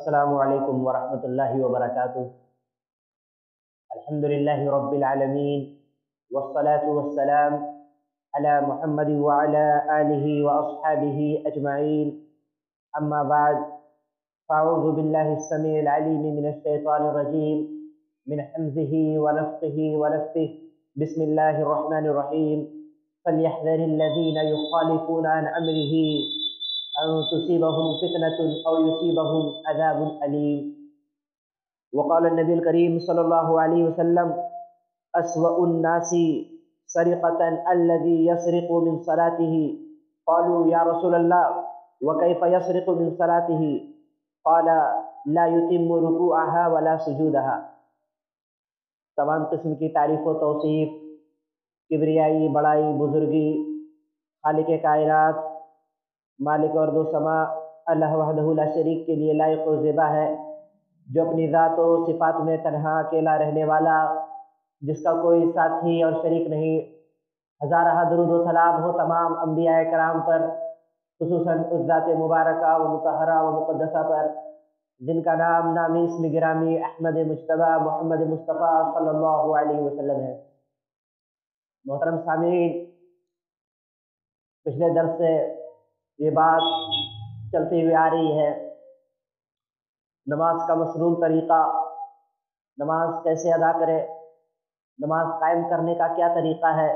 السلام علیکم ورحمۃ اللہ وبرکاتہ۔ الحمد للہ رب العالمین والصلاة والسلام علی محمد وعلی آلہ واصحابہ اجمعین، اما بعد فاعوذ باللہ السمیع العلیم من الشیطان الرجیم من حمزہ ونفخہ ونفثہ، بسم اللہ الرحمن الرحیم۔ فلیحذر الذین یخالفون عن امرہ ان تصیبہم فتنۃ او یصیبہم عذاب علیم۔ وقال النبی الکریم صلی اللہ علیہ وسلم: اسوأ الناس سرقة الذي يسرق من صلاته، قالوا یا رسول اللہ وكيف يسرق من صلاته؟ قال لا يتم ركوعها ولا سجودها۔ تمام قسم کی تعریف و توصیف، کبریائی، بڑائی، بزرگی خالق کائنات، مالک ارض و سما اللہ وحدہ لا شریک کے لیے لائق و زیبا ہے، جو اپنی ذات و صفات میں تنہا اکیلا رہنے والا، جس کا کوئی ساتھی اور شریک نہیں۔ ہزارہ درود و سلام ہو تمام انبیاء کرام پر، خصوصاً اس ذات مبارکہ و مطہرہ و مقدسہ پر جن کا نام نامی اسم گرامی احمد مجتبیٰ محمد مصطفیٰ صلی اللہ علیہ وسلم ہے۔ محترم سامعین، پچھلے درس سے یہ بات چلتی ہوئی آ رہی ہے، نماز کا مسنون طریقہ، نماز کیسے ادا کرے، نماز قائم کرنے کا کیا طریقہ ہے،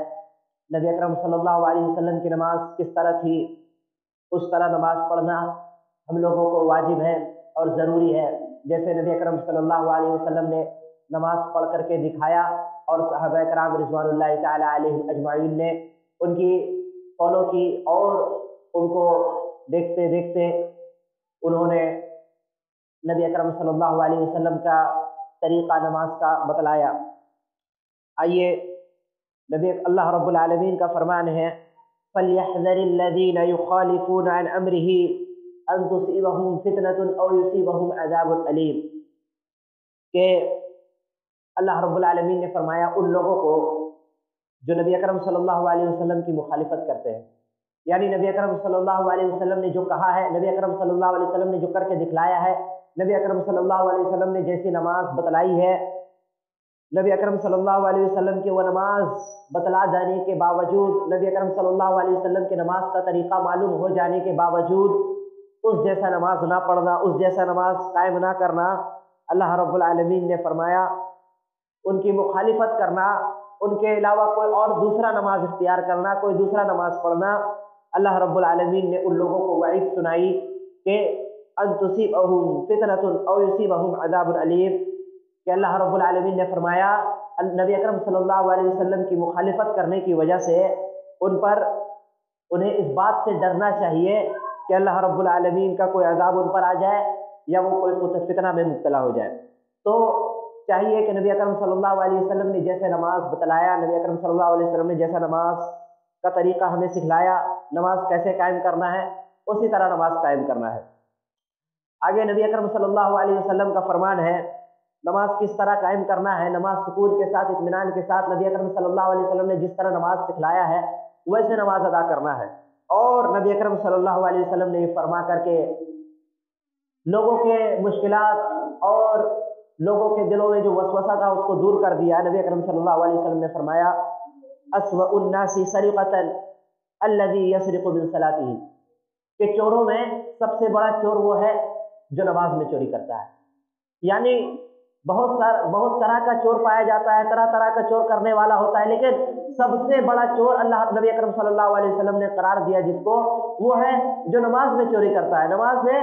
نبی اکرم صلی اللہ علیہ وسلم کی نماز کس طرح تھی، اس طرح نماز پڑھنا ہم لوگوں کو واجب ہے اور ضروری ہے، جیسے نبی اکرم صلی اللہ علیہ وسلم نے نماز پڑھ کر کے دکھایا اور صحابہ کرام رضوان اللہ تعالی علیہم اجمعین نے ان کی فالو کی، اور ان کو دیکھتے دیکھتے انہوں نے نبی اکرم صلی اللہ علیہ وسلم کا طریقہ نماز کا بتلایا۔ آئیے نبی اللہ رب العالمین کا فرمان ہے: فَلْيَحْذَرِ الَّذِينَ يُخَالِفُونَ عَنْ أَمْرِهِ أَن تُصِيبَهُمْ فِتْنَةٌ أَوْ يُصِيبَهُمْ عَذَابٌ أَلِيمٌ، کہ اللہ رب العالمین نے فرمایا ان لوگوں کو جو نبی اکرم صلی اللہ علیہ وسلم کی مخالفت کرتے ہیں، یعنی نبی اکرم صلی اللہ علیہ وسلم نے جو کہا ہے، نبی اکرم صلی اللہ علیہ وسلم نے جو کر کے دکھلایا ہے، نبی اکرم صلی اللہ علیہ وسلم نے جیسی نماز بتلائی ہے، نبی اکرم صلی اللہ علیہ وسلم کی وہ نماز بتلا جانے کے باوجود، نبی اکرم صلی اللہ علیہ وسلم کی نماز کا طریقہ معلوم ہو جانے کے باوجود اس جیسا نماز نہ پڑھنا، اس جیسا نماز قائم نہ کرنا، اللہ رب العالمین نے فرمایا ان کی مخالفت کرنا، ان کے علاوہ کوئی اور دوسرا نماز اختیار کرنا، کوئی دوسرا نماز پڑھنا، اللہ رب العالمین نے ان لوگوں کو وعید سنائی کہ ان تصیبہم فتنۃ او یصیبہم عذاب علیم، کہ اللہ رب العالمین نے فرمایا نبی اکرم صلی اللہ علیہ وسلم کی مخالفت کرنے کی وجہ سے انہیں اس بات سے ڈرنا چاہیے کہ اللہ رب العالمین کا کوئی عذاب ان پر آ جائے یا وہ کوئی فتنہ میں مبتلا ہو جائے۔ تو چاہیے کہ نبی اکرم صلی اللہ علیہ وسلم نے جیسے نماز بتلایا، نبی اکرم صلی اللہ علیہ وسلم نے جیسا نماز کا طریقہ ہمیں سکھلایا، نماز کیسے قائم کرنا ہے، اسی طرح نماز قائم کرنا ہے۔ آگے نبی اکرم صلی اللہ علیہ وسلم کا فرمان ہے نماز کس طرح قائم کرنا ہے، نماز سکون کے ساتھ، اطمینان کے ساتھ نبی اکرم صلی اللہ علیہ وسلم نے جس طرح نماز سکھلایا ہے ویسے نماز ادا کرنا ہے، اور نبی اکرم صلی اللہ علیہ وسلم نے یہ فرما کر کے لوگوں کے مشکلات اور لوگوں کے دلوں میں جو وسوسہ تھا اس کو دور کر دیا۔ نبی اکرم صلی اللہ علیہ وسلم نے فرمایا اسوأ الناس سرقة الذي يسرق من صلاته، کہ چوروں میں سب سے بڑا چور وہ ہے جو نماز میں چوری کرتا ہے، یعنی بہت طرح کا چور پایا جاتا ہے، طرح طرح کا چور کرنے والا ہوتا ہے، لیکن سب سے بڑا چور اللہ نبی اکرم صلی اللہ علیہ وسلم نے قرار دیا جس کو، وہ ہے جو نماز میں چوری کرتا ہے، نماز میں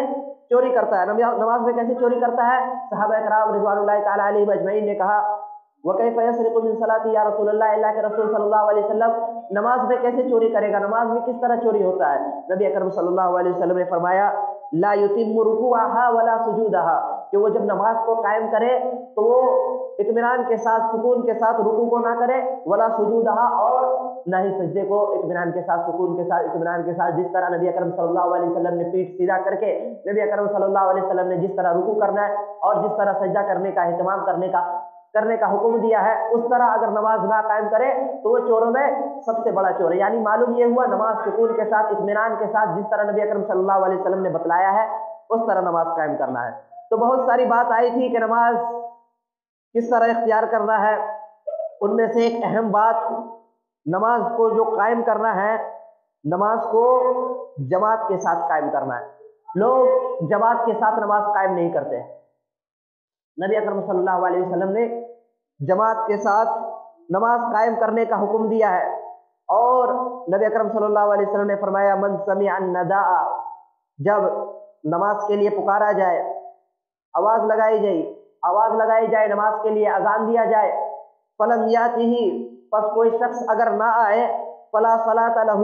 چوری کرتا ہے۔ نماز میں کیسے چوری کرتا ہے؟ صحابہ کرام رضوان اللہ تعالی علیہم اجمعین نے کہا وَكَيْفَ يَسْرِقُ مِن صَلَاتِهِ یا رسول اللہ، اللہ کے رسول صلی اللہ علیہ وسلم نماز میں کیسے چوری کرے گا، نماز میں کس طرح چوری ہوتا ہے؟ نبی اکرم صلی اللہ علیہ وسلم نے فرمایا لا يتم ركوعها ولا سجودها، کہ وہ جب نماز کو قائم کرے تو وہ اطمینان کے ساتھ، سکون کے ساتھ رکوع کو نہ کرے، ولا سجودها، اور نہ ہی سجدے کو اطمینان کے ساتھ، سکون کے ساتھ، اطمینان کے ساتھ، جس طرح نبی اکرم صلی اللہ علیہ وسلم نے پیٹھ سیدھا کر کے نبی اکرم صلی اللہ علیہ وسلم نے جس طرح رکوع کرنا ہے اور جس طرح سجدہ کرنے کا اہتمام کرنے کا حکم دیا ہے، اس طرح اگر نماز نہ قائم کرے تو وہ چوروں میں سب سے بڑا چور ہے۔ یعنی معلوم یہ ہوا نماز سکون کے ساتھ، اطمینان کے ساتھ، جس طرح نبی اکرم صلی اللہ علیہ وسلم نے بتلایا ہے اس طرح نماز قائم کرنا ہے۔ تو بہت ساری بات آئی تھی کہ نماز کس طرح اختیار کرنا ہے. ان میں سے ایک اہم بات، نماز کو جو قائم کرنا ہے، نماز کو جماعت کے ساتھ قائم کرنا ہے. لوگ جماعت کے ساتھ نماز قائم نہیں کرتے. نبی اکرم صلی اللہ علیہ وسلم نے جماعت کے ساتھ نماز قائم کرنے کا حکم دیا ہے، اور نبی اکرم صلی اللہ علیہ وسلم نے فرمایا من سمع النداء، جب نماز کے لیے پکارا جائے، آواز لگائی جائے نماز کے لیے، اذان دیا جائے، فلم یاتہ، پس کوئی شخص اگر نہ آئے، فلا صلاۃ لہ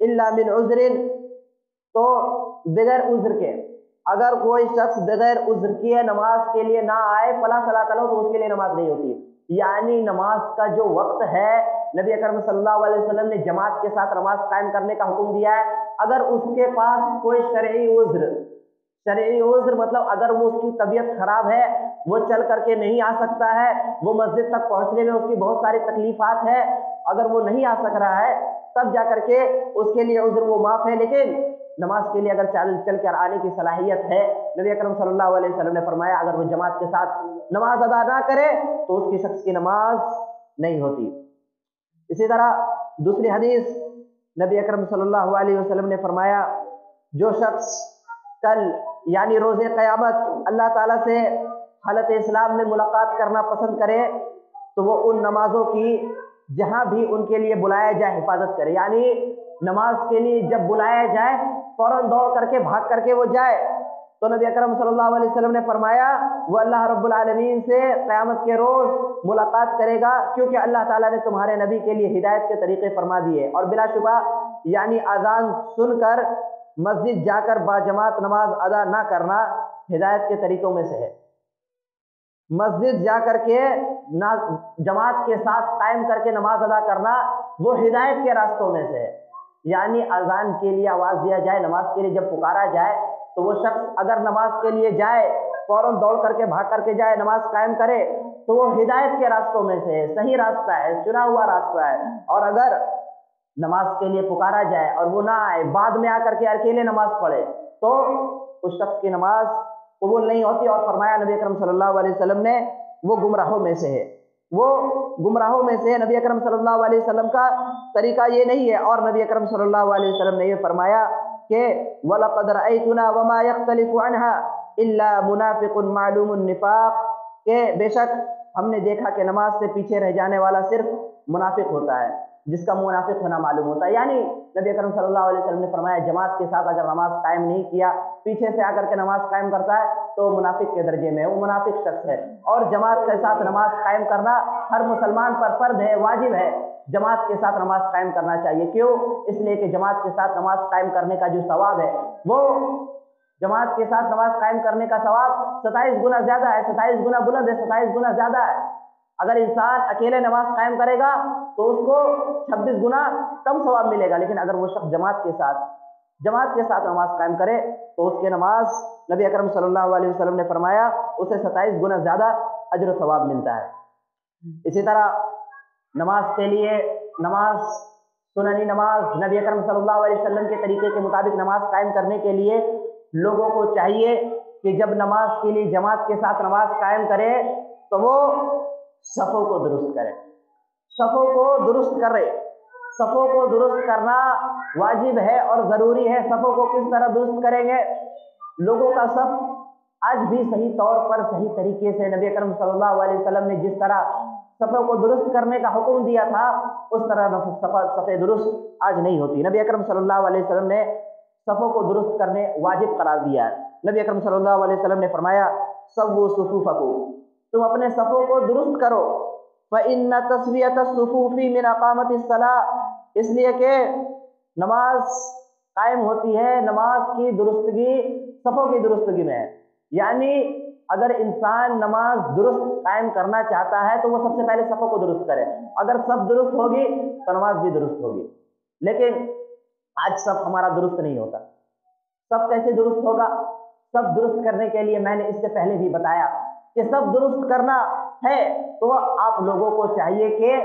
الا من عذر، تو بغیر عذر کے، اگر کوئی شخص بغیر عذر کیے نماز کے لیے نہ آئے، فلا صلاۃ لہ، تو اس کے لیے نماز نہیں ہوتی. یعنی نماز کا جو وقت ہے، نبی اکرم صلی اللہ علیہ وسلم نے جماعت کے ساتھ نماز قائم کرنے کا حکم دیا ہے. اگر اس کے پاس کوئی شرعی عذر مطلب اگر وہ اس کی طبیعت خراب ہے، وہ چل کر کے نہیں آ سکتا ہے، وہ مسجد تک پہنچنے میں اس کی بہت ساری تکلیفات ہے، اگر وہ نہیں آ سک رہا ہے، تب جا کر کے اس کے لیے عذر وہ معاف ہے. لیکن نماز کے لیے اگر چل کر آنے کی صلاحیت ہے، نبی اکرم صلی اللہ علیہ وسلم نے فرمایا اگر وہ جماعت کے ساتھ نماز ادا نہ کرے تو اس کی شخص کی نماز نہیں ہوتی. اسی طرح دوسری حدیث، نبی اکرم صلی اللہ علیہ وسلم نے فرمایا جو شخص کل یعنی روز قیامت اللہ تعالیٰ سے حالت اسلام میں ملاقات کرنا پسند کرے تو وہ ان نمازوں کی جہاں بھی ان کے لیے بلایا جائے حفاظت کرے. یعنی نماز کے لیے جب بلایا جائے فوراً دوڑ کر کے بھاگ کر کے وہ جائے. تو نبی اکرم صلی اللہ علیہ وسلم نے فرمایا وہ اللہ رب العالمین سے قیامت کے روز ملاقات کرے گا، کیونکہ اللہ تعالیٰ نے تمہارے نبی کے لیے ہدایت کے طریقے فرما دیے. اور بلا شبہ یعنی اذان سن کر مسجد جا کر باجماعت نماز ادا نہ کرنا ہدایت کے طریقوں میں سے ہے. مسجد جا کر کے جماعت کے ساتھ قائم کر کے نماز ادا کرنا وہ ہدایت کے راستوں میں سے ہے. یعنی اذان کے لیے آواز دیا جائے، نماز کے لیے جب پکارا جائے تو وہ شخص اگر نماز کے لیے جائے، فوراً دوڑ کر کے بھاگ کر کے جائے، نماز قائم کرے، تو وہ ہدایت کے راستوں میں سے ہے، صحیح راستہ ہے، چنا ہوا راستہ ہے. اور اگر نماز کے لیے پکارا جائے اور وہ نہ آئے، بعد میں آ کر کے اکیلے نماز پڑھے، تو اس شخص کی نماز قبول نہیں ہوتی. اور فرمایا نبی اکرم صلی اللہ علیہ وسلم نے وہ گمراہوں میں سے ہے، وہ گمراہوں میں سے ہے. نبی اکرم صلی اللہ علیہ وسلم کا طریقہ یہ نہیں ہے. اور نبی اکرم صلی اللہ علیہ وسلم نے یہ فرمایا کہ وَلَقَدْ رَأَيْتُنَا وَمَا يَخْتَلِفُ عَنْهَا إِلَّا مُنَافِقٌ مَعْلُومُ النِّفَاقِ، کہ بے شک ہم نے دیکھا کہ نماز سے پیچھے رہ جانے والا صرف منافق ہوتا ہے، جس کا منافق ہونا معلوم ہوتا ہے. یعنی نبی اکرم صلی اللہ علیہ وسلم نے فرمایا جماعت کے ساتھ اگر نماز قائم نہیں کیا، پیچھے سے آ کر کے نماز قائم کرتا ہے تو منافق کے درجے میں ہے، وہ منافق شخص ہے. اور جماعت کے ساتھ نماز قائم کرنا ہر مسلمان پر فرض ہے، واجب ہے. جماعت کے ساتھ نماز قائم کرنا چاہیے. کیوں؟ اس لیے کہ جماعت کے ساتھ نماز قائم کرنے کا جو ثواب ہے، وہ جماعت کے ساتھ نماز قائم کرنے کا ثواب 27 گنا زیادہ ہے، 27 گنا بلند ہے، 27 گنا زیادہ ہے. اگر انسان اکیلے نماز قائم کرے گا تو اس کو 26 گنا کم ثواب ملے گا. لیکن اگر وہ شخص جماعت کے ساتھ نماز قائم کرے تو اس کے نماز نبی اکرم صلی اللہ علیہ وسلم نے فرمایا اسے 27 گنا زیادہ اجر و ثواب ملتا ہے. اسی طرح نماز کے لیے سننی نماز نبی اکرم صلی اللہ علیہ وسلم کے طریقے کے مطابق نماز قائم کرنے کے لیے لوگوں کو چاہیے کہ جب نماز کے لیے جماعت کے ساتھ نماز قائم کرے تو وہ صفوں کو درست کرے، صفوں کو درست کرنا واجب ہے اور ضروری ہے. صفوں کو کس طرح درست کریں گے؟ لوگوں کا صف آج بھی صحیح طور پر صحیح طریقے سے نبی اکرم صلی اللہ علیہ وسلم نے جس طرح صفوں کو درست کرنے کا حکم دیا تھا اس طرح صفیں درست آج نہیں ہوتی. نبی اکرم صلی اللہ علیہ وسلم نے صفوں کو درست کرنے واجب قرار دیا ہے. نبی اکرم صلی اللہ علیہ وسلم نے فرمایا سووا صفوفکم، تم اپنے صفوں کو درست کرو. فإن تسویۃ الصفوف من اقامۃ الصلاۃ، اس لیے کہ نماز قائم ہوتی ہے، نماز کی درستگی صفوں کی درستگی میں ہے. یعنی اگر انسان نماز درست قائم کرنا چاہتا ہے تو وہ سب سے پہلے صفوں کو درست کرے. اگر صف درست ہوگی تو نماز بھی درست ہوگی. لیکن آج صف ہمارا درست نہیں ہوتا. صف کیسے درست ہوگا؟ صف درست کرنے کے لیے میں نے اس سے پہلے بھی بتایا کہ صف درست کرنا ہے تو آپ لوگوں کو چاہیے کہ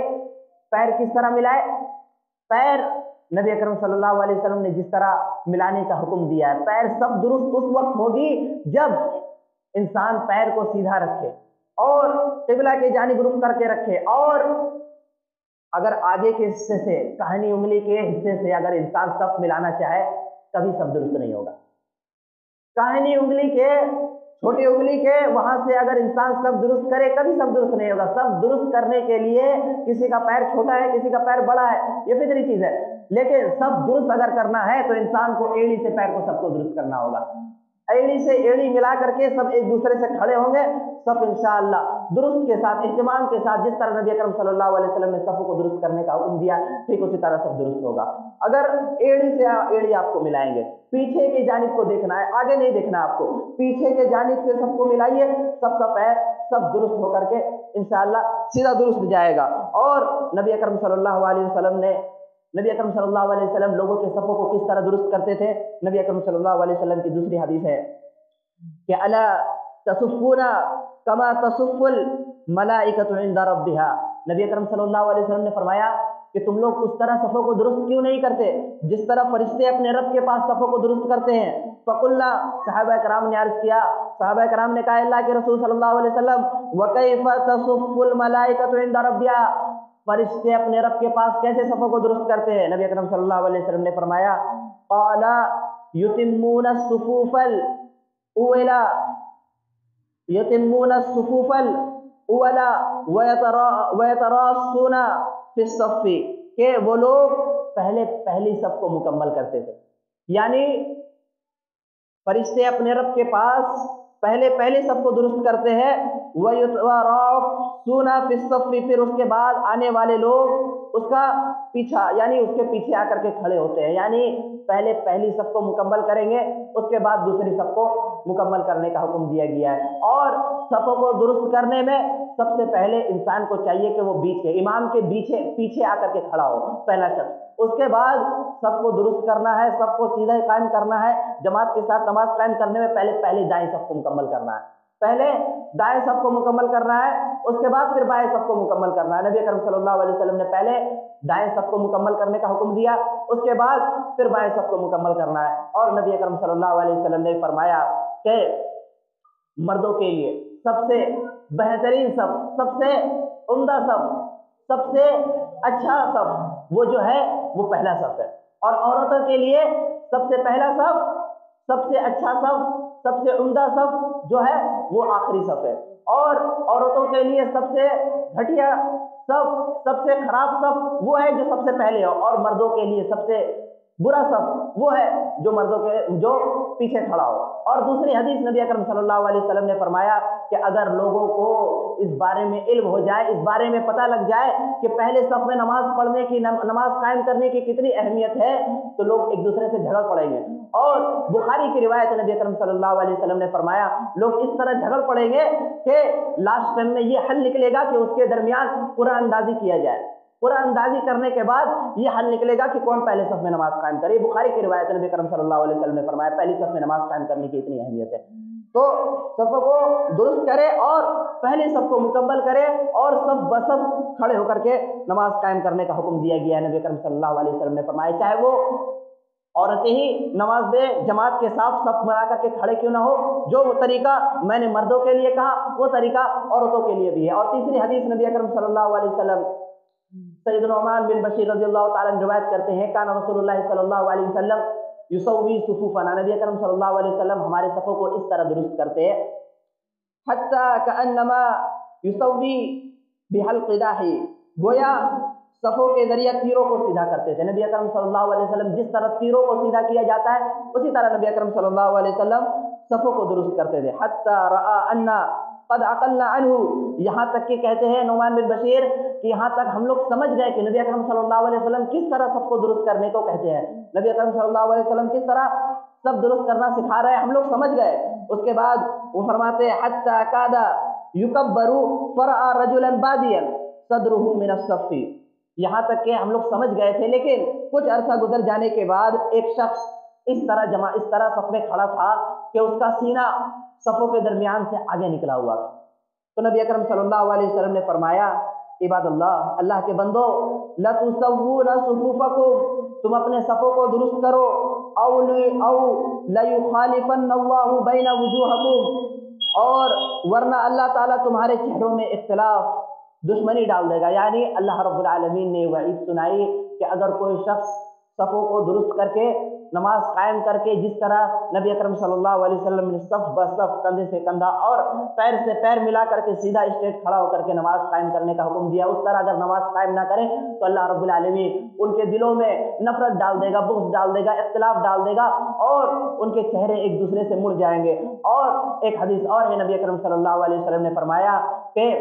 پیر کس طرح ملائے. پیر نبی اکرم صلی اللہ علیہ وسلم نے جس طرح ملانے کا حکم دیا ہے، پیر صف درست اس وقت ہوگی جب انسان پیر کو سیدھا رکھے اور قبلہ کی جانب رخ کر کے رکھے، اور اگر آگے کے حصے سے کہانی انگلی کے حصے سے اگر انسان صف ملانا چاہے کبھی صف درست نہیں ہوگا۔ کہانی انگلی کے چھوٹی انگلی کے وہاں سے اگر انسان صف درست کرے کبھی صف درست نہیں ہوگا۔ صف درست کرنے کے لیے کسی کا پیر چھوٹا ہے، کسی کا پیر بڑا ہے، یہ فطری چیز ہے، لیکن صف درست اگر کرنا ہے تو انسان کو ایڑی سے پیر کو سب کو درست کرنا ہوگا۔ ایڑی سے ایڑی ملا کر کے سب ایک دوسرے سے کھڑے ہوں گے، صف انشاءاللہ درست کے ساتھ اہتمام کے ساتھ، جس طرح نبی اکرم صلی اللہ علیہ وسلم نے صفوں کو درست کرنے کا حکم دیا ٹھیک اسی طرح صف درست ہوگا۔ اگر ایڑی سے ایڑی آپ کو ملائیں گے، پیچھے کی جانب کو دیکھنا ہے، آگے نہیں دیکھنا آپ کو، پیچھے کے جانب سے سب کو ملائیے، سب کا پیر سب درست ہو کر کے انشاءاللہ سیدھا درست جائے گا۔ اور نبی اکرم صلی اللہ علیہ وسلم لوگوں کے صفوں کو کس طرح درست کرتے تھے؟ نبی اکرم صلی اللہ علیہ وسلم کی دوسری حدیث ہے کہ الا تصفون کما تصف الملائکۃ عند ربها۔ نبی اکرم صلی اللہ علیہ وسلم نے فرمایا کہ تم لوگ اس طرح صفوں کو درست کیوں نہیں کرتے جس طرح فرشتے اپنے رب کے پاس صفوں کو درست کرتے ہیں؟ فقلنا، صحابہ کرام نے عرض کیا، صحابہ کرام نے کہا اللہ کے رسول صلی اللہ علیہ وسلم وکیف تصف الملائکۃ عند ربها، فرشتے اپنے رب کے پاس کیسے صفوں کو درست کرتے ہیں؟ نبی اکرم صلی اللہ علیہ وسلم نے فرمایا قال یتمون الصفوف الاولا ویتراصون فی الصف، کہ وہ لوگ پہلی صف کو مکمل کرتے تھے، یعنی فرشتے اپنے رب کے پاس پہلے صف کو درست کرتے ہیں، وَيَتَرَاصُونَ فِي الصَّفِّ، پھر اس کے بعد آنے والے لوگ اس کا پیچھا یعنی اس کے پیچھے آ کر کے کھڑے ہوتے ہیں، یعنی پہلی صف کو مکمل کریں گے اس کے بعد دوسری صف کو مکمل کرنے کا حکم دیا گیا ہے۔ اور صفوں کو درست کرنے میں سب سے پہلے انسان کو چاہیے کہ وہ بیچ کے امام کے پیچھے آ کر کے کھڑا ہو، پہلا شخص۔ اس کے بعد سب کو درست کرنا ہے، سب کو سیدھا قائم کرنا ہے، جماعت کے ساتھ نماز قائم کرنے میں پہلے دائیں صف کو مکمل کرنا ہے، پہلے دائیں صف کو مکمل کرنا ہے، اس کے بعد پھر بائیں صف کو مکمل کرنا ہے۔ نبی اکرم صلی اللہ علیہ وسلم نے پہلے دائیں صف کو مکمل کرنے کا حکم دیا، اس کے بعد پھر بائیں صف کو مکمل کرنا ہے۔ اور نبی اکرم صلی اللہ علیہ وسلم نے فرمایا کہ مردوں کے لیے سب سے بہترین صف، سب سے عمدہ صف، سب سے اچھا صف وہ جو ہے وہ پہلا صف ہے، اور عورتوں کے لیے سب سے پہلا صف، سب سے اچھا صف، سب سے عمدہ صف جو ہے وہ آخری صف ہے، اور عورتوں کے لیے سب سے گھٹیا صف، سب سے خراب صف وہ ہے جو سب سے پہلے ہو، اور مردوں کے لیے سب سے برا صف وہ ہے جو پیچھے کھڑا ہو۔ اور دوسری حدیث نبی اکرم صلی اللہ علیہ وسلم نے فرمایا کہ اگر لوگوں کو اس بارے میں علم ہو جائے، اس بارے میں پتہ لگ جائے کہ پہلے صف میں نماز پڑھنے کی، نماز قائم کرنے کی کتنی اہمیت ہے، تو لوگ ایک دوسرے سے جھگڑ پڑیں گے۔ اور بخاری کی روایت نبی اکرم صلی اللہ علیہ وسلم نے فرمایا لوگ اس طرح جھگڑ پڑیں گے کہ لاسٹ ٹائم میں یہ حل نکلے گا کہ اس کے درمیان قرآن اندازی کیا جائے، قرآن اندازی کرنے کے بعد یہ حل نکلے گا کہ کون پہلے صف میں نماز قائم کرے۔ بخاری کی روایت نبی کرم صلی اللہ علیہ وسلم نے فرمایا پہلی صف میں نماز قائم کرنے کی اتنی اہمیت ہے، تو صفوں کو درست کرے اور پہلے صف کو مکمل کرے اور صف بصف کھڑے ہو کر کے نماز قائم کرنے کا حکم دیا گیا ہے۔ نبی کرم صلی اللہ علیہ وسلم نے فرمایا چاہے وہ عورتیں ہی نماز میں جماعت کے ساتھ صف بنا کر کے کھڑے کیوں نہ ہو، جو وہ طریقہ میں نے مردوں کے لیے کہا وہ طریقہ عورتوں کے لیے بھی ہے۔ اور تیسری حدیث نبی اکرم صلی اللہ علیہ وسلم سید نعمان بن بشیر رضی اللہ تعالیٰ عنہ روایت کرتے ہیں کان رسول اللہ صلی اللہ علیہ وسلم یسوی صفوفنا، نبی اکرم صلی اللہ علیہ وسلم ہمارے صفوں کو اس طرح درست کرتے ہیں حتی کانما یسوی بحلق داہی، گویا صفوں کے ذریعے تیروں کو سیدھا کرتے تھے۔ نبی اکرم صلی اللہ علیہ وسلم جس طرح تیروں کو سیدھا کیا جاتا ہے اسی طرح نبی اکرم صلی اللہ علیہ وسلم صفوں کو درست کرتے تھے۔ حتی رأى انا قد عقلنا عنہ، یہاں تک کہ کہتے ہیں نعمان بن بشیر کہ یہاں تک ہم لوگ سمجھ گئے کہ نبی اکرم صلی اللہ علیہ وسلم کس طرح سب کو درست کرنے کو کہتے ہیں، نبی اکرم صلی اللہ علیہ وسلم کس طرح سب درست کرنا سکھا رہے ہیں، ہم لوگ سمجھ گئے۔ اس کے بعد وہ فرماتے ہیں حتی کاد یکبر فرأى رجلا بادیا صدرہ من الصف، یہاں تک کہ ہم لوگ سمجھ گئے تھے لیکن کچھ عرصہ گزر جانے کے بعد ایک شخص اس طرح صف میں کھڑا تھا کہ اس کا سینہ صفوں کے درمیان سے آگے نکلا ہوا تھا، تو نبی اکرم صلی اللہ علیہ وسلم نے فرمایا عباد اللہ، اللہ کے بندو، لَتُسَوُّونَ صُفُوفَكُمْ، تم اپنے صفوں کو درست کرو، او لَيُخَالِفَنَّ اللَّهُ بَيْنَ وُجُوهَكُمْ، اور ورنہ اللہ تعالیٰ تمہارے چہروں میں اختلاف دشمنی ڈال دے گا۔ یعنی اللہ رب العالمین نے وعید سنائی کہ اگر کوئی شخص صفوں کو درست کر کے نماز قائم کر کے، جس طرح نبی اکرم صلی اللہ علیہ وسلم نے صف بصف، کندھے سے کندھا اور پیر سے پیر ملا کر کے سیدھا اسٹریٹ کھڑا ہو کر کے نماز قائم کرنے کا حکم دیا، اس طرح اگر نماز قائم نہ کریں تو اللہ رب العالمین ان کے دلوں میں نفرت ڈال دے گا، بغض ڈال دے گا، اختلاف ڈال دے گا، اور ان کے چہرے ایک دوسرے سے مڑ جائیں گے۔ اور ایک حدیث اور ہے، نبی اکرم صلی اللہ علیہ وسلم نے فرمایا کہ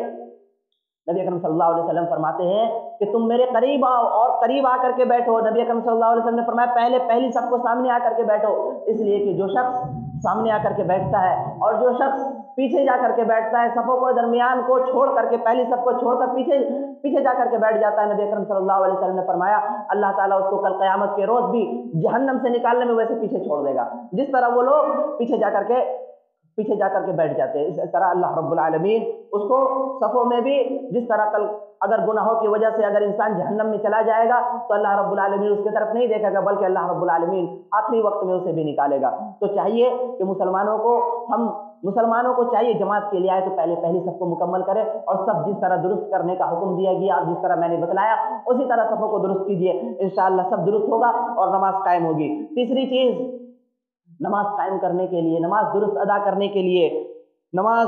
نبی اکرم صلی اللہ علیہ وسلم فرماتے ہیں کہ تم میرے قریب آؤ اور قریب آ کر کے بیٹھو۔ نبی اکرم صلی اللہ علیہ وسلم نے فرمایا پہلی سب کو سامنے آ کر کے بیٹھو، اس لیے کہ جو شخص سامنے آ کر کے بیٹھتا ہے اور جو شخص پیچھے جا کر کے بیٹھتا ہے، صفوں کو درمیان کو چھوڑ کر کے، پہلی صف کو چھوڑ کر پیچھے جا کر کے بیٹھ جاتا ہے، نبی اکرم صلی اللہ علیہ وسلم نے فرمایا اللہ تعالیٰ اس کو کل قیامت کے روز بھی جہنم سے نکالنے میں ویسے پیچھے چھوڑ دے گا جس طرح وہ لوگ پیچھے جا کر کے بیٹھ جاتے ہیں۔ اس طرح اللہ رب العالمین اس کو صفوں میں بھی، جس طرح کل اگر گناہوں کی وجہ سے اگر انسان جہنم میں چلا جائے گا تو اللہ رب العالمین اس کی طرف نہیں دیکھے گا، بلکہ اللہ رب العالمین آخری وقت میں اسے بھی نکالے گا۔ تو چاہیے کہ مسلمانوں کو چاہیے جماعت کے لیے آئے تو پہلی صف کو مکمل کرے، اور سب جس طرح درست کرنے کا حکم دیا گیا اور جس طرح میں نے بتلایا اسی طرح صفوں کو درست کیجیے، انشاءاللہ سب درست ہوگا اور نماز قائم ہوگی۔ تیسری چیز، نماز قائم کرنے کے لیے، نماز درست ادا کرنے کے لیے، نماز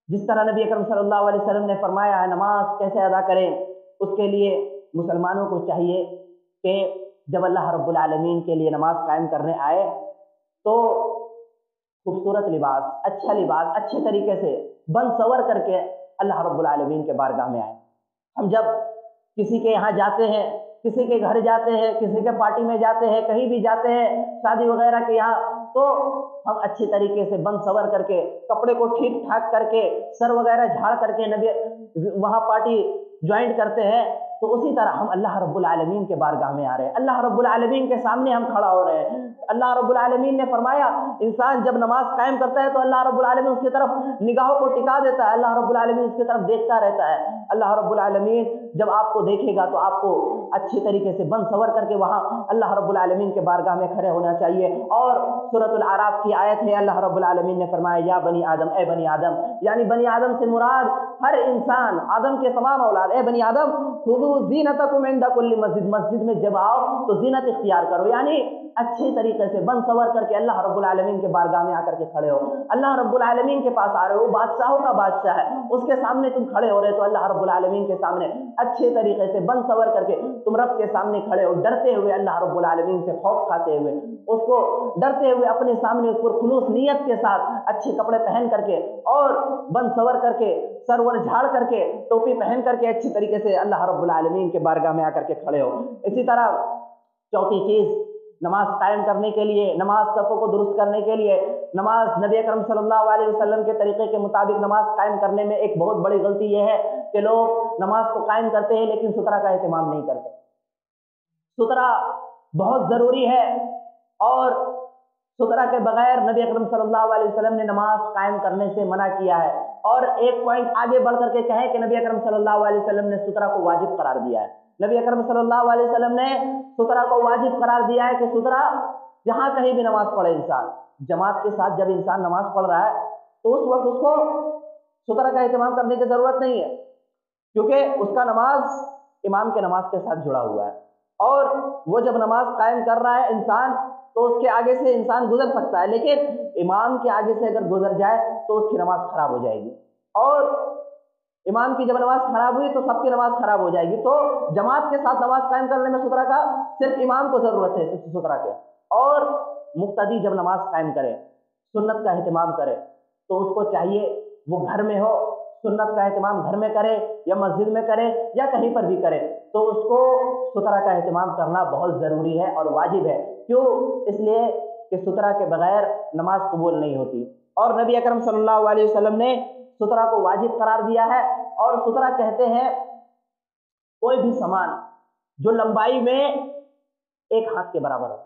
جس طرح نبی اکرم صلی اللہ علیہ وسلم نے فرمایا ہے نماز کیسے ادا کریں، اس کے لیے مسلمانوں کو چاہیے کہ جب اللہ رب العالمین کے لیے نماز قائم کرنے آئے تو خوبصورت لباس، اچھے طریقے سے بن سور کر کے اللہ رب العالمین کے بارگاہ میں آئے۔ ہم جب کسی کے یہاں جاتے ہیں، کسی کے گھر جاتے ہیں، کسی کے پارٹی میں جاتے ہیں، کہیں بھی جاتے ہیں، شادی وغیرہ کے یہاں، تو ہم اچھے طریقے سے بن سور کر کے، کپڑے کو ٹھیک ٹھاک کر کے، سر وغیرہ جھاڑ کر کے وہاں پارٹی جوائنٹ کرتے ہیں۔ تو اسی طرح ہم اللہ رب العالمین کے بارگاہ میں آ رہے ہیں، اللہ رب العالمین کے سامنے ہم کھڑا ہو رہے ہیں۔ اللہ رب العالمین نے فرمایا انسان جب نماز قائم کرتا ہے تو اللہ رب العالمین اس کی طرف نگاہوں کو ٹکا دیتا ہے، اللہ رب العالمین اس کی طرف دیکھتا رہتا ہے۔ اللہ رب العالمین جب آپ کو دیکھے گا تو آپ کو اچھے طریقے سے بن سور کر کے وہاں اللہ رب العالمین کے بارگاہ میں کھڑے ہونا چاہیے۔ اور سورۃ الاعراف کی آیت ہے، اللہ رب العالمین نے فرمایا یا بنی آدم، اے بنی آدم، یعنی بنی آدم سے مراد ہر انسان، آدم کے تمام اولاد، اے بنی آدم خذوا زینتکم عند کل مسجد، مسجد میں جب آؤ تو زینت اختیار کرو، یعنی اچھے طریقے سے بن سور کر کے اللہ رب العالمین کے بارگاہ میں آ کر کے کھڑے ہو۔ اللہ رب العالمین کے پاس آ رہے ہو، بادشاہوں کا بادشاہ ہے، اس کے سامنے تم کھڑے ہو رہے تو اللہ رب العالمین کے سامنے اچھے طریقے سے بن سور کر کے تم رب کے سامنے کھڑے ہو، ڈرتے ہوئے اللہ رب العالمین سے، خوف کھاتے ہوئے، اس کو ڈرتے ہوئے اپنے سامنے پرخلوص نیت کے ساتھ اچھے کپڑے پہن کر کے اور بن سور کر کے، سرور جھاڑ کر کے، ٹوپی پہن کر کے اچھی طریقے سے اللہ رب العالمین کے بارگاہ میں آ کر کے کھڑے ہو۔ اسی طرح چوتھی چیز، نماز قائم کرنے کے لیے، نماز صفوں کو درست کرنے کے لیے، نماز نبی اکرم صلی اللہ علیہ وسلم کے طریقے کے مطابق نماز قائم کرنے میں ایک بہت بڑی غلطی یہ ہے کہ لوگ نماز کو قائم کرتے ہیں لیکن سترہ کا اہتمام نہیں کرتے۔ سترہ بہت ضروری ہے، اور سترہ کے بغیر نبی اکرم صلی اللہ علیہ وسلم نے نماز قائم کرنے سے منع کیا ہے۔ اور ایک پوائنٹ آگے بڑھ کر کے کہیں کہ نبی اکرم صلی اللہ علیہ وسلم نے سترہ کو واجب قرار دیا ہے۔ نبی اکرم صلی اللہ علیہ وسلم نے سترہ کو واجب قرار دیا ہے کہ سترہ جہاں کہیں بھی نماز پڑھے انسان، جماعت کے ساتھ جب انسان نماز پڑھ رہا ہے تو اس وقت اس کو سترہ کا اہتمام کرنے کی ضرورت نہیں ہے، کیونکہ اس کا نماز امام کے نماز کے ساتھ جڑا ہوا ہے، اور وہ جب نماز قائم کر رہا ہے انسان تو اس کے آگے سے انسان گزر سکتا ہے، لیکن امام کے آگے سے اگر گزر جائے تو اس کی نماز خراب ہو جائے گی، اور امام کی جب نماز خراب ہوئی تو سب کی نماز خراب ہو جائے گی۔ تو جماعت کے ساتھ نماز قائم کرنے میں سترہ کا صرف امام کو ضرورت ہے، صرف سترہ کے، اور مقتدی جب نماز قائم کرے، سنت کا اہتمام کرے، تو اس کو چاہیے وہ گھر میں ہو، سنت کا اہتمام گھر میں کرے یا مسجد میں کرے یا کہیں پر بھی کرے، تو اس کو سترہ کا اہتمام کرنا بہت ضروری ہے اور واجب ہے۔ کیوں؟ اس لیے کہ سترہ کے بغیر نماز قبول نہیں ہوتی، اور نبی اکرم صلی اللہ علیہ وسلم نے سترہ کو واجب قرار دیا ہے۔ اور سترہ کہتے ہیں کوئی بھی سامان جو لمبائی میں ایک ہاتھ کے برابر ہو،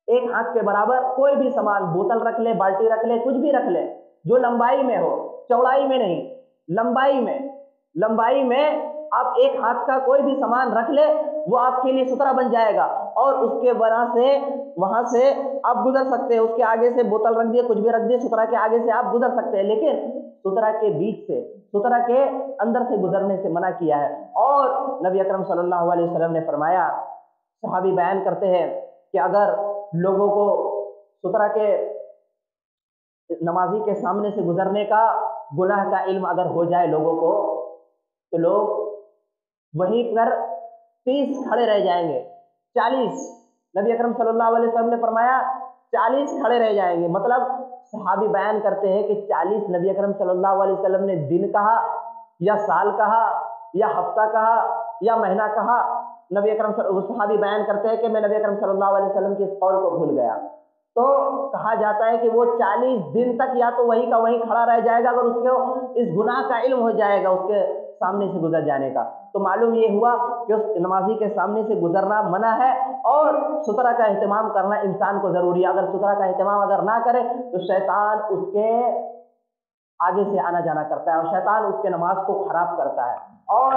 ایک ہاتھ کے برابر کوئی بھی سامان، بوتل رکھ لے، بالٹی رکھ لے، کچھ بھی رکھ لے، جو لمبائی میں ہو، چوڑائی میں نہیں، لمبائی میں آپ ایک ہاتھ کا کوئی بھی سامان رکھ لے، وہ آپ کے لیے سترہ بن جائے گا۔ اور اس کے وہاں سے آپ گزر سکتے ہیں، اس کے آگے سے بوتل رکھ دیے، کچھ بھی رکھ دیے، سترہ کے آگے سے آپ گزر سکتے ہیں، لیکن سترہ کے بیچ سے، سترہ کے اندر سے گزرنے سے منع کیا ہے۔ اور نبی اکرم صلی اللہ علیہ وسلم نے فرمایا، صحابی بیان کرتے ہیں کہ اگر لوگوں کو سترہ کے نمازی کے سامنے سے گزرنے کا گناہ کا علم اگر ہو جائے لوگوں کو، تو لوگ وہیں پر 30 کھڑے رہ جائیں گے، 40، نبی اکرم صلی اللہ علیہ وسلم نے فرمایا 40 کھڑے رہ جائیں گے۔ مطلب صحابی بیان کرتے ہیں کہ 40 نبی اکرم صلی اللہ علیہ وسلم نے دن کہا یا سال کہا یا ہفتہ کہا یا مہینہ کہا، نبی اکرم صحابی بیان کرتے ہیں کہ میں نبی اکرم صلی اللہ علیہ وسلم کے اس قول کو بھول گیا۔ تو کہا جاتا ہے کہ وہ 40 دن تک یا تو وہیں کا وہیں کھڑا رہ جائے گا اگر اس کو اس گناہ کا علم ہو جائے گا اس کے سامنے سے گزر جانے کا۔ تو معلوم یہ ہوا کہ اس نمازی کے سامنے سے گزرنا منع ہے، اور سترہ کا اہتمام کرنا انسان کو ضروری ہے۔ اگر سترہ کا اہتمام اگر نہ کرے تو شیطان اس کے آگے سے آنا جانا کرتا ہے، اور شیطان اس کے نماز کو خراب کرتا ہے۔ اور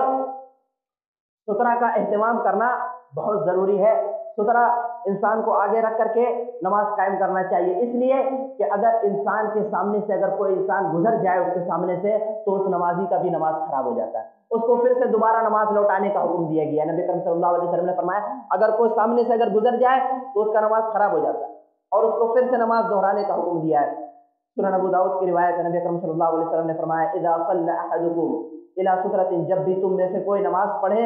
سترہ کا اہتمام کرنا بہت ضروری ہے۔ سترہ انسان کو آگے رکھ کر کے نماز قائم کرنا چاہیے، اس لیے کہ اگر انسان کے سامنے سے اگر کوئی انسان گزر جائے اس کے سامنے سے تو اس نمازی کا بھی نماز خراب ہو جاتا ہے، اس کو پھر سے دوبارہ نماز لوٹانے کا حکم دیا گیا ہے۔ نبی کریم صلی اللہ علیہ وسلم نے فرمایا اگر کوئی سامنے سے اگر گزر جائے تو اس کا نماز خراب ہو جاتا ہے، اور اس کو پھر سے نماز دہرانے کا حکم دیا ہے۔ سنن ابو داؤد کی روایت ہے، نبی کریم صلی اللہ علیہ وسلم نے فرمایا اذا صلى احدكم الى سترة، جب بھی تم میں سے کوئی نماز پڑھے،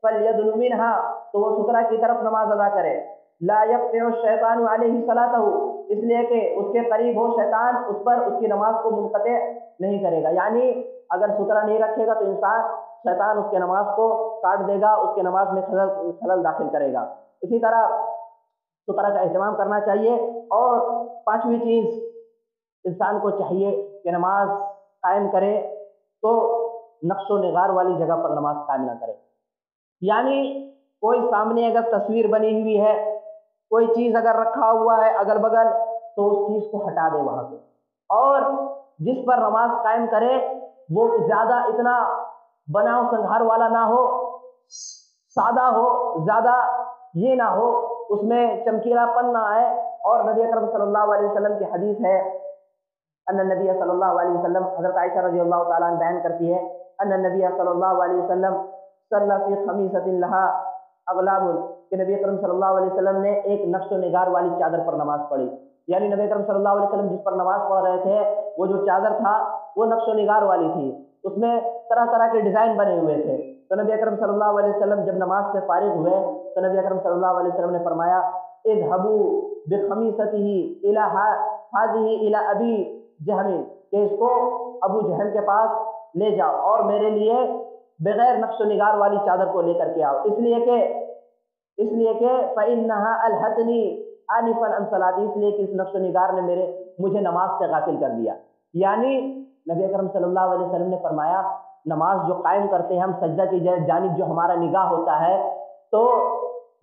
فليدن منها، تو وہ سترہ کی طرف نماز ادا کرے، لا يقطع الشیطان علیہ صلاته، اس لیے کہ اس کے قریب ہو شیطان اس پر اس کی نماز کو منقطع نہیں کرے گا۔ یعنی اگر سترہ نہیں رکھے گا تو شیطان اس کے نماز کو کاٹ دے گا، اس کے نماز میں خلل داخل کرے گا۔ اسی طرح سترہ کا اہتمام کرنا چاہیے۔ اور پانچویں چیز، انسان کو چاہیے کہ نماز قائم کرے تو نقش و نگار والی جگہ پر نماز قائم نہ کرے، یعنی کوئی سامنے اگر تصویر بنی ہوئی ہے، کوئی چیز اگر رکھا ہوا ہے اگل بگل، تو اس چیز کو ہٹا دے وہاں سے، اور جس پر نماز قائم کرے وہ زیادہ اتنا بناؤ سنگھار والا نہ ہو، سادہ ہو، زیادہ یہ نہ ہو، اس میں چمکیلا پن نہ آئے۔ اور نبی اکرم صلی اللہ علیہ وسلم کی حدیث ہے، ان النبی صلی اللہ علیہ وسلم، حضرت عائشہ رضی اللہ تعالیٰ عنہ بیان کرتی ہے، ان النبی صلی اللہ علیہ وسلم صلی فی خمیصۃ لها اغلاب، کہ نبی اکرم صلی اللہ علیہ وسلم نے ایک نقش و نگار والی چادر پر نماز پڑھی، یعنی نبی اکرم صلی اللہ علیہ وسلم جس پر نماز پڑھ رہے تھے وہ جو چادر تھا وہ نقش و نگار والی تھی، اس میں طرح طرح کے ڈیزائن بنے ہوئے تھے۔ تو نبی اکرم صلی اللہ علیہ وسلم جب نماز سے فارغ ہوئے تو نبی اکرم صلی اللہ علیہ وسلم نے فرمایا اذهبوا بخمیصته الى هذه الى ابی جہم، کہ اس کو ابو جہم کے پاس لے جاؤ اور میرے لیے بغیر نقش و نگار والی چادر کو لے کر کے آؤ، اس لیے کہ فإنها الحتنی آنفا عن صلاتی، اس لیے کہ اس نقش و نگار نے مجھے نماز سے غافل کر دیا۔ یعنی نبی اکرم صلی اللہ علیہ وسلم نے فرمایا نماز جو قائم کرتے ہیں ہم، سجدہ کی جانب جو ہمارا نگاہ ہوتا ہے، تو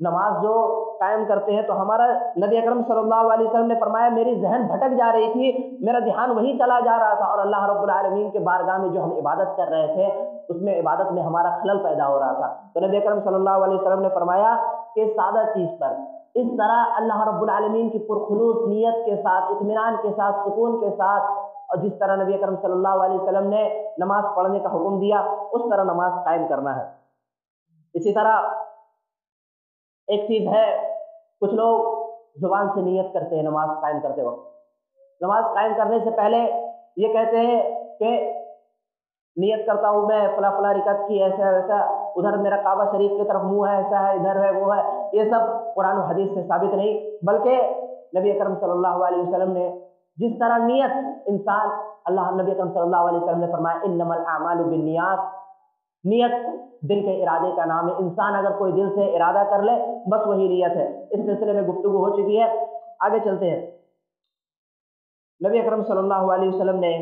نماز جو قائم کرتے ہیں تو ہمارا، نبی اکرم صلی اللہ علیہ وسلم نے فرمایا میری ذہن بھٹک جا رہی تھی، میرا دھیان وہیں چلا جا رہا تھا، اور اللہ رب العالمین کے بارگاہ میں جو ہم عبادت کر رہے تھے اس میں عبادت میں ہمارا خلل پیدا ہو رہا تھا۔ تو نبی اکرم صلی اللہ علیہ وسلم نے فرمایا کہ سادہ چیز پر اس طرح اللہ رب العالمین کی پرخلوص نیت کے ساتھ، اطمینان کے ساتھ، سکون کے ساتھ، اور جس طرح نبی اکرم صلی اللہ علیہ وسلم نے نماز پڑھنے کا حکم دیا اس طرح نماز قائم کرنا ہے۔ اسی طرح ایک چیز ہے، کچھ لوگ زبان سے نیت کرتے ہیں نماز قائم کرتے وقت، نماز قائم کرنے سے پہلے یہ کہتے ہیں کہ نیت کرتا ہوں میں فلاں فلاں رکعت کی، ایسا ویسا، ادھر میرا کعبہ شریف کی طرف منہ ہے، ایسا ہے، ادھر ہے، وہ ہے، یہ سب قرآن و حدیث سے ثابت نہیں، بلکہ نبی اکرم صلی اللہ علیہ وسلم نے جس طرح نیت انسان، نبی اکرم صلی اللہ علیہ وسلم نے فرمایا انما الاعمال بالنیات، نیت دل کے ارادے کا نام ہے، انسان اگر کوئی دل سے ارادہ کر لے بس وہی نیت ہے۔ اس سلسلے میں گفتگو ہو چکی ہے، آگے چلتے ہیں۔ نبی اکرم صلی اللہ علیہ وسلم نے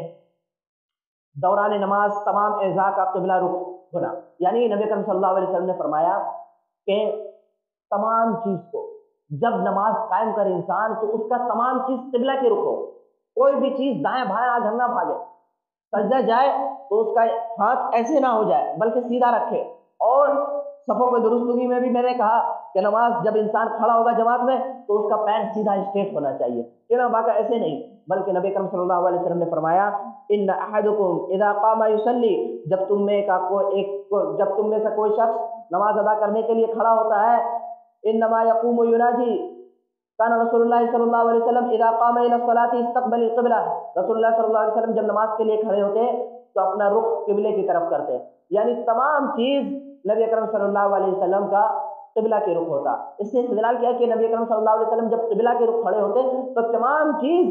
دوران نماز تمام اعضاء کا قبلہ رخ ہونا، یعنی نبی اکرم صلی اللہ علیہ وسلم نے فرمایا کہ تمام چیز کو جب نماز قائم کرے انسان تو اس کا تمام چیز قبلہ کی رخ ہو، کوئی بھی چیز دائیں بھائیں آگے نہ بھاگے، سجدہ جائے تو اس کا ہاتھ ایسے نہ ہو جائے بلکہ سیدھا رکھے، اور صفوں میں درستگی میں بھی میں نے کہا کہ نماز جب انسان کھڑا ہوگا جماعت میں تو اس کا پیر سیدھا اسٹریٹ ہونا چاہیے، ٹیڑھا باقا ایسے نہیں، بلکہ نبی کرم صلی اللہ علیہ وسلم نے فرمایا ان احدکم اذا قام یصلی، جب تم میں سے کوئی شخص نماز ادا کرنے کے لیے کھڑا ہوتا ہے، انما یقوم یناجی، کان رسول اللہ صلی اللہ علیہ وسلم اذا قام الى الصلاة استقبل القبلہ، رسول اللہ صلی اللہ علیہ وسلم جب نماز کے لیے کھڑے ہوتے تو اپنا رخ قبلے کی طرف کرتے، یعنی تمام چیز نبی اکرم صلی اللہ علیہ وسلم کا قبلہ کے رخ ہوتا۔ اس سے استدلال کیا کہ نبی اکرم صلی اللہ علیہ وسلم جب قبلہ کے رخ کھڑے ہوتے تو تمام چیز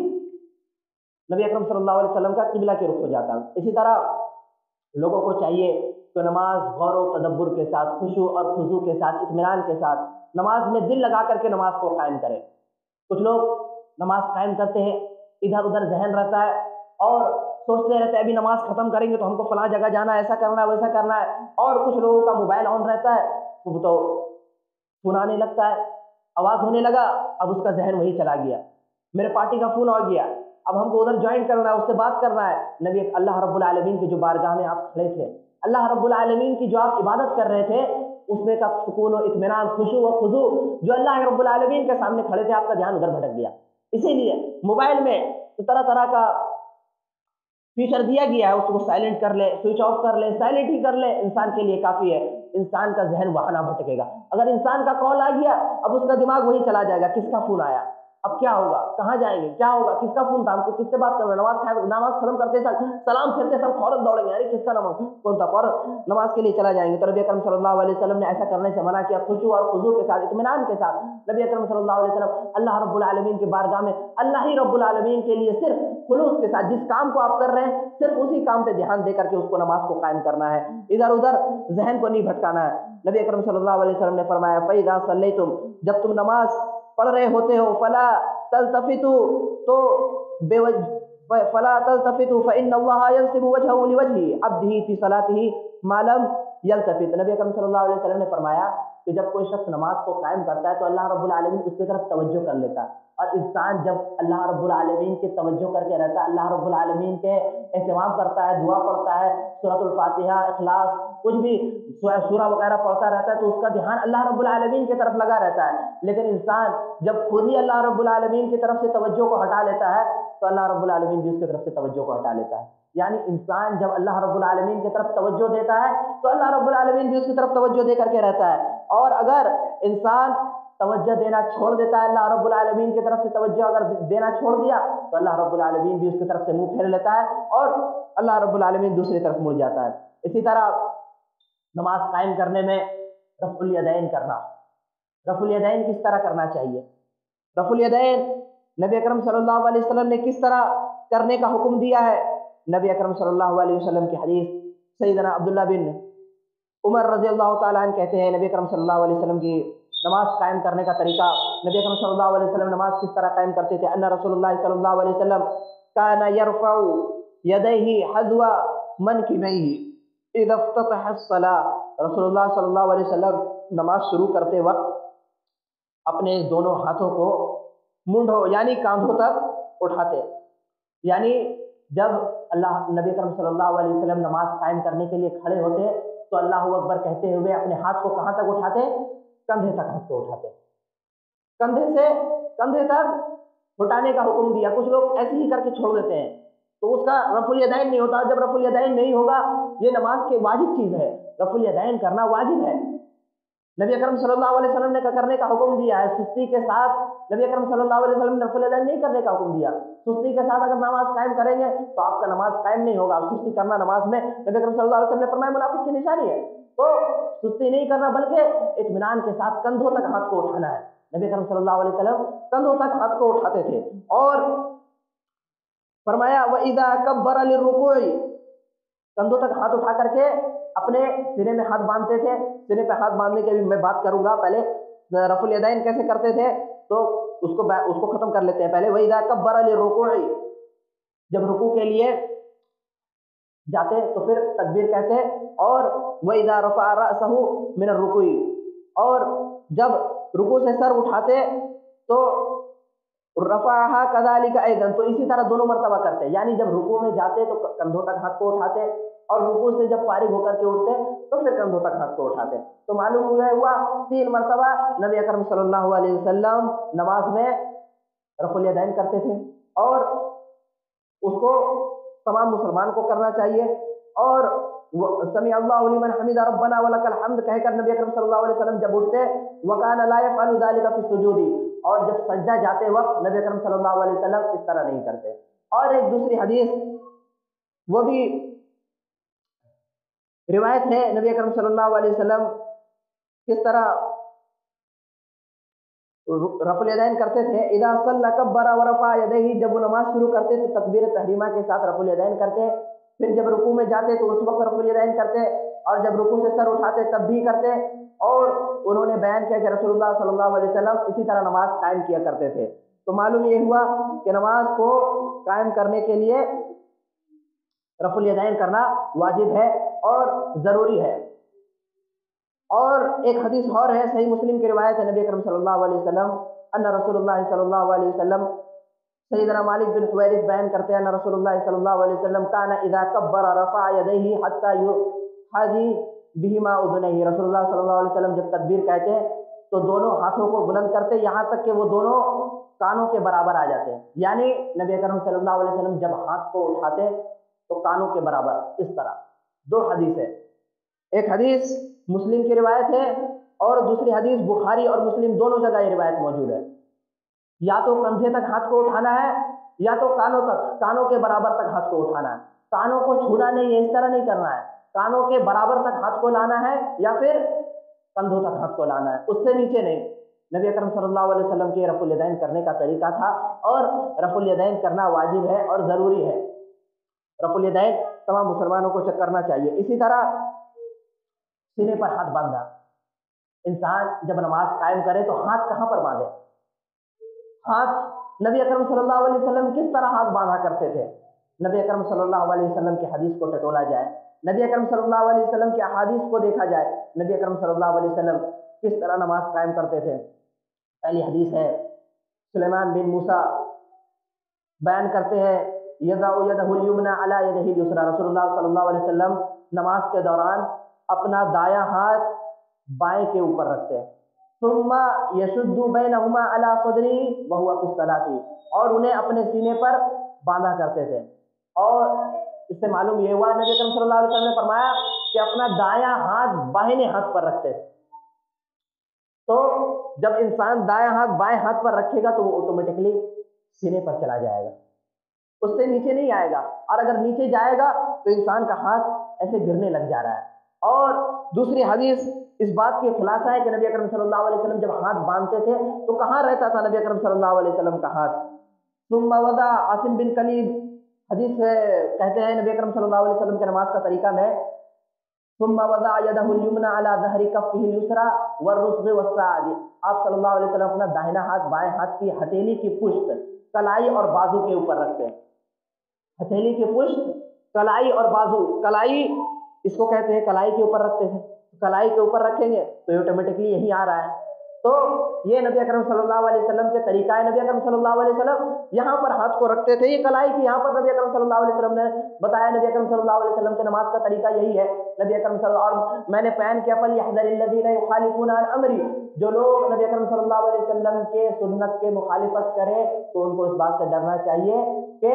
نبی اکرم صلی اللہ علیہ وسلم کا قبلہ کے رخ ہو جاتا۔ اسی طرح لوگوں کو چاہیے کہ نماز غور و تدبر کے ساتھ، خشوع اور خضوع کے ساتھ، اطمینان کے ساتھ نماز میں دل لگا کر کے نماز کو قائم کریں۔ کچھ لوگ نماز قائم کرتے ہیں، ادھر ادھر ذہن رہتا ہے اور سوچتے رہتے ہیں ابھی نماز ختم کریں گے تو ہم کو فلاں جگہ جانا ہے، ایسا کرنا ہے ویسا کرنا ہے، اور کچھ لوگوں کا موبائل آن رہتا ہے تو فون آنے لگتا ہے، آواز ہونے لگا، اب اس کا ذہن وہی چلا گیا، میرے پارٹی کا فون آ گیا، اب ہم کو ادھر جوائن کرنا ہے، اس سے بات کرنا ہے۔ نبی اللہ رب العالمین کی جو بارگاہ میں آپ کھڑے تھے، اللہ رب العالمین کی جو آپ عبادت کر رہے تھے، اس میں کا سکون و اطمینان، خشوع و خضوع، جو اللہ رب العالمین کے سامنے کھڑے تھے، آپ کا دھیان ادھر بھٹک گیا۔ اسی لیے موبائل میں طرح طرح کا فیچر دیا گیا ہے، اس کو سائلنٹ کر لے، سوئچ آف کر لے، سائلنٹ ہی کر لے، انسان کے لیے کافی ہے، انسان کا ذہن وہاں نہ بھٹکے گا۔ اگر انسان کا کال آ گیا، اب اس کا دماغ وہی چلا جائے گا، کس کا فون آیا، اب کیا ہوگا، کہاں جائیں گے، کیا ہوگا، کس کا فون تھا، ہم کو کس سے بات کرنا، نماز ختم کرتے سلام پھرتے سب فوراً دوڑیں گے، ارے کس کا نماز کون تھا، فوراً نماز کے لیے چلا جائیں گے۔ تو نبی اکرم صلی اللہ علیہ وسلم نے ایسا کرنے سے منع کیا، خشوع اور خضوع کے ساتھ، اطمینان کے ساتھ۔ نبی اکرم صلی اللہ علیہ وسلم اللہ رب العالمین کی بارگاہ میں اللہ ہی رب العالمین کے لیے صرف خلوص کے ساتھ جس کام کو آپ کر رہے ہیں صرف اسی کام پہ دھیان دے کر کے اس کو نماز کو قائم کرنا ہے، ادھر ادھر ذہن کو نہیں بھٹکانا ہے۔ نبی اکرم صلی اللہ علیہ وسلم نے فرمایا فَإِذَا صَلَّيْتُمْ، جب تم نماز پڑھ رہے ہوتے ہو، فَلَا تَلْتَفِتُوا، تو بے وجہ فَلَا تَلْتَفِتُوا فَإِنَّ اللَّهَ يَنْصِبُ وَجْهَهُ لِوَجْهِ عَبْدِهِ فِي صَلَاتِهِ مَا لَمْ يَلْتَفِتْ۔ نبی اکرم صلی اللہ علیہ وسلم نے فرمایا کہ جب کوئی شخص نماز کو قائم کرتا ہے تو اللہ رب العالمین اس کی طرف توجہ کر لیتا ہے، اور انسان جب اللہ رب العالمین کی توجہ کر کے رہتا ہے، اللہ رب العالمین کے اہتمام کرتا ہے، دعا پڑھتا ہے، سورۃ الفاتحہ، اخلاص، کچھ بھی سورہ وغیرہ پڑھتا رہتا ہے تو اس کا دھیان اللہ رب العالمین کی طرف لگا رہتا ہے۔ لیکن انسان جب خود ہی اللہ رب العالمین کی طرف سے توجہ کو ہٹا لیتا ہے تو اللہ رب العالمین بھی اس کی طرف سے توجہ کو ہٹا لیتا ہے۔ یعنی انسان جب اللہ رب العالمین کی طرف توجہ دیتا ہے تو اللہ رب العالمین بھی اس کی طرف توجہ دے کر کے رہتا ہے، اور اگر انسان توجہ دینا چھوڑ دیتا ہے، اللہ رب العالمین کی طرف سے توجہ اگر دینا چھوڑ دیا تو اللہ رب العالمین بھی اس کی طرف سے منہ پھیر لیتا ہے اور اللہ رب العالمین دوسری طرف مڑ جاتا ہے۔ اسی طرح نماز قائم کرنے میں رفع الیدین کرنا، رفع الیدین کس طرح کرنا چاہیے، رفع الیدین نبی اکرم صلی اللہ علیہ وسلم نے کس طرح کرنے کا حکم دیا ہے۔ نبی اکرم صلی اللہ علیہ وسلم کی حدیث، سیدنا عبداللہ بن عمر رضی اللہ تعالیٰ عنہ کہتے ہیں نبی اکرم صلی اللہ علیہ وسلم کی نماز قائم کرنے کا طریقہ، نبی اکرم صلی اللہ علیہ وسلم نماز کس طرح قائم کرتے تھے، ان رسول اللہ صلی اللہ علیہ وسلم کان یرفع یدیہ حذو منکبیہ اذا افتتح الصلاۃ، رسول اللہ صلی اللہ علیہ وسلم نماز شروع کرتے وقت اپنے دونوں ہاتھوں کو منڈوں یعنی کاندھوں تک اٹھاتے، یعنی جب نبی اکرم صلی اللہ علیہ وسلم نماز قائم کرنے کے لیے کھڑے ہوتے تو اللہ اکبر کہتے ہوئے اپنے ہاتھ کو کہاں تک اٹھاتے، کندھے تک ہاتھ کو اٹھاتے، کندھے سے کندھے تک اٹھانے کا حکم دیا۔ کچھ لوگ ایسے ہی کر کے چھوڑ دیتے ہیں تو اس کا رفع الیدین نہیں ہوتا، جب رفع الیدین نہیں ہوگا یہ نماز کے واجب چیز ہے، رفع الیدین کرنا واجب ہے، نبی اکرم صلی اللہ علیہ وسلم نے کرنے کا حکم دیا ہے۔ سستی کے ساتھ نبی اکرم صلی اللہ علیہ وسلم نے رفع الیدین نہیں کرنے کا حکم دیا، سستی کے ساتھ اگر نماز قائم کریں گے تو آپ کا نماز قائم نہیں ہوگا، سستی کرنا نماز میں نبی اکرم صلی اللہ علیہ وسلم نے فرمایا منافق کی نشانی ہے، تو سستی نہیں کرنا بلکہ اطمینان کے ساتھ کندھوں تک ہاتھ کو اٹھانا ہے۔ نبی اکرم صلی اللہ علیہ وسلم کندھوں تک ہاتھ کو اٹھاتے تھے، اور فرمایا وَإِذَا كَبَّرَ لِلرُّكُوعِ، کندھوں تک ہاتھ اٹھا کر کے اپنے سینے میں ہاتھ باندھتے تھے۔ سینے پہ ہاتھ باندھنے کی بھی میں بات کروں گا، پہلے رفع الیدین کیسے کرتے تھے تو اس کو ختم کر لیتے ہیں پہلے۔ وَإِذَا كَبَّرَ لِلرُّكُوعِ، جب رکوع کے لیے جاتے تو پھر تکبیر کہتے، اور وَإِذَا رَفَعَ رَأْسَهُ مِنَ الرُّكُوعِ، اور جب رکوع سے سر اٹھاتے تو رفعها كذلك ايضا، تو اسی طرح دونوں مرتبہ کرتے، یعنی جب رکوع میں جاتے تو کندھوں تک ہاتھ کو اٹھاتے، اور رکوع سے جب فارغ ہو کر کے اٹھتے تو پھر کندھوں تک ہاتھ کو اٹھاتے. تو معلوم ہوا 3 مرتبہ نبی اکرم صلی اللہ علیہ وسلم نماز میں رفع الیدین کرتے تھے، اور اس کو تمام مسلمان کو کرنا چاہیے. اور سمیع اللہ لمن حمد ربنا ولک الحمد کہہ کر نبی اکرم صلی اللہ علیہ وسلم جب اٹھتے وکان لا یفعل ذلک فی السجود، اور جب سجدہ جاتے وقت نبی اکرم صلی اللہ علیہ وسلم اس طرح نہیں کرتے. اور ایک دوسری حدیث وہ بھی روایت ہے نبی اکرم صلی اللہ علیہ وسلم کس طرح رفع الیدین کرتے تھے. اذا صلی کبر ورفع یدیہ، جب وہ نماز شروع کرتے تو تکبیر تحریمہ کے ساتھ رفع الیدین کرتے، پھر جب رکوع میں جاتے تو اس وقت رفع الیدین کرتے، اور جب رکوع سے سر اٹھاتے تب بھی کرتے. اور انہوں نے بیان کیا کہ رسول اللہ صلی اللہ علیہ وسلم اسی طرح نماز قائم کیا کرتے تھے. تو معلوم یہ ہوا کہ نماز کو قائم کرنے کے لیے رفع الیدین کرنا واجب ہے اور ضروری ہے. اور ایک حدیث اور ہے، صحیح مسلم کی روایت ہے، نبی اکرم صلی اللہ علیہ وسلم ان رسول اللہ صلی اللہ علیہ وسلم، سیدنا مالک بن حویرث بیان کرتے ہیں ان رسول اللہ صلی اللہ علیہ وسلم کان اذا کبر رفع یدیہ حتی یحاذی بہما اذنیہ. رسول اللہ صلی اللہ علیہ وسلم جب تکبیر کہتے تو دونوں ہاتھوں کو بلند کرتے یہاں تک کہ وہ دونوں کانوں کے برابر آ جاتے ہیں. یعنی نبی اکرم صلی اللہ علیہ وسلم جب ہاتھ کو اٹھاتے تو کانوں کے برابر اس طرح. 2 حدیث ہے، ایک حدیث مسلم کی روایت ہے اور دوسری حدیث بخاری اور مسلم دونوں جگہ یہ روایت موجود ہے. یا تو کندھے تک ہاتھ کو اٹھانا ہے یا تو کانوں تک، کانوں کے برابر تک ہاتھ کو اٹھانا ہے. کانوں کو چھونا نہیں ہے، اس طرح نہیں کرنا ہے، کانوں کے برابر تک ہاتھ کو لانا ہے یا پھر کندھوں تک ہاتھ کو لانا ہے، اس سے نیچے نہیں. نبی اکرم صلی اللہ علیہ وسلم کے رفع الیدین کرنے کا طریقہ تھا، اور رفع الیدین کرنا واجب ہے اور ضروری ہے. رفع الیدین تمام مسلمانوں کو کرنا چاہیے. اسی طرح سینے پر ہاتھ باندھنا، انسان جب نماز قائم کرے تو ہاتھ کہاں پر باندھے؟ ہاتھ نبی اکرم صلی اللہ علیہ وسلم کس طرح ہاتھ باندھا کرتے تھے؟ نبی اکرم صلی اللہ علیہ وسلم کی حدیث کو ٹٹولا جائے، نبی اکرم صلی اللہ علیہ وسلم کی احادیث کو دیکھا جائے، نبی اکرم صلی اللہ علیہ وسلم کس طرح نماز قائم کرتے تھے. پہلی حدیث ہے سلیمان بن موسیٰ بیان کرتے ہیں یضع یدہ الیمنی علی یدہ الیسری، رسول اللہ صلی اللہ علیہ وسلم نماز کے دوران اپنا دایاں ہاتھ بائیں کے اوپر رکھتے ہیں، ثم یشد بینہما علی صدرہ وہو فی الصلاۃ، اور انہیں اپنے سینے پر باندھا کرتے تھے. اور اس سے معلوم یہ ہوا نبی اکرم صلی اللہ علیہ وسلم نے فرمایا کہ اپنا دایاں ہاتھ بائیں ہاتھ پر رکھتے تھے. تو جب انسان دایاں ہاتھ بائیں ہاتھ پر رکھے گا تو وہ آٹومیٹکلی سینے پر چلا جائے گا، اس سے نیچے نہیں آئے گا، اور اگر نیچے جائے گا تو انسان کا ہاتھ ایسے گرنے لگ جا رہا ہے. اور دوسری حدیث اس بات کی خلاصہ ہے کہ نبی اکرم صلی اللہ علیہ وسلم جب ہاتھ باندھتے تھے تو کہاں رہتا تھا نبی اکرم صلی اللہ علیہ وسلم کا ہاتھ؟ ثم وضع، عاصم بن کلیب حدیث ہے، کہتے ہیں نبی اکرم صلی اللہ علیہ وسلم کے نماز کا طریقہ میں ثم وضع يده اليمنى على ظهر كفه اليسرى والرسغ والساعد، آپ صلی اللہ علیہ وسلم اپنا داہنا ہاتھ بائیں ہاتھ کی ہتھیلی کی پشت، کلائی اور بازو کے اوپر رکھتے ہیں. ہتھیلی کی پشت، کلائی اور بازو، کلائی اس کو کہتے ہیں کلائی کے اوپر رکھتے ہیں، کلائی کے اوپر رکھیں گے تو آٹومیٹکلی یہی آ رہا ہے. تو یہ نبی اکرم صلی اللہ علیہ وسلم کے طریقہ ہے. نبی اکرم صلی اللہ علیہ وسلم یہاں پر ہاتھ کو رکھتے تھے، یہ کلائی کی یہاں پر نبی اکرم صلی اللہ علیہ وسلم نے بتایا. نبی اکرم صلی اللہ علیہ وسلم کے نماز کا طریقہ یہی ہے. نبی اکرم صلی اللہ علیہ وسلم، میں نے بیان کیا فَلْيَحْذَرِ الَّذِينَ يُخَالِفُونَ عَنْ أَمْرِهِ، جو لوگ نبی اکرم صلی اللہ علیہ وسلم کے سنت کے مخالفت کرے تو ان کو اس بات سے ڈرنا چاہیے کہ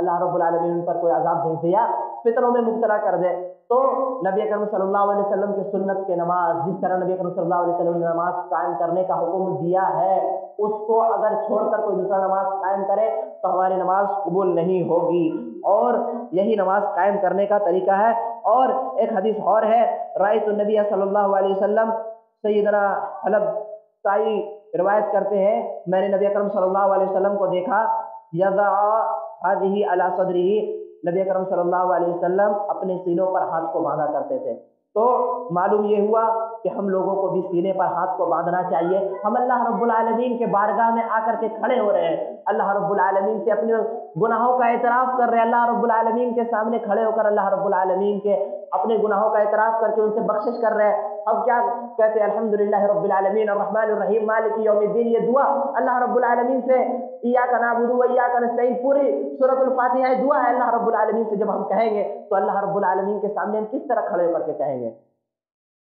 اللہ رب العالمین ان پر کوئی عذاب بھیج دے یا فتنوں میں مبتلا کر دے. تو نبی اکرم صلی اللہ علیہ وسلم کی سنت کے نماز، جس طرح نبی اکرم صلی اللہ علیہ وسلم نے نماز قائم کرنے کا حکم دیا ہے، اس کو اگر چھوڑ کر کوئی دوسرا نماز قائم کرے تو ہماری نماز قبول نہیں ہوگی. اور یہی نماز قائم کرنے کا طریقہ ہے. اور ایک حدیث اور ہے، رأیت النبی صلی اللہ علیہ وسلم، سیدنا حلب سائی روایت کرتے ہیں میں نے نبی اکرم صلی اللہ علیہ وسلم کو دیکھا یضع ہذہ علی صدرہ، نبی اکرم صلی اللہ علیہ وسلم اپنے سینوں پر ہاتھ کو باندھا کرتے تھے. تو معلوم یہ ہوا کہ ہم لوگوں کو بھی سینے پر ہاتھ کو باندھنا چاہیے. ہم اللہ رب العالمین کے بارگاہ میں آ کر کے کھڑے ہو رہے ہیں، اللہ رب العالمین سے اپنے گناہوں کا اعتراف کر رہے ہیں، اللہ رب العالمین کے سامنے کھڑے ہو کر اللہ رب العالمین کے اپنے گناہوں کا اعتراف کر کے ان سے بخشش کر رہے ہیں. اب کیا کہتے ہیں؟ الحمدللہ رب العالمین الرحمن الرحیم مالک یوم الدین. یہ دعا اللہ رب العالمین سے ایاک نعبد و ایاک نستعین، پوری سورۃ الفاتحہ دعا ہے اللہ رب العالمین سے. جب ہم کہیں گے تو اللہ رب العالمین کے سامنے ہم کس طرح کھڑے ہو کر کے کہیں گے؟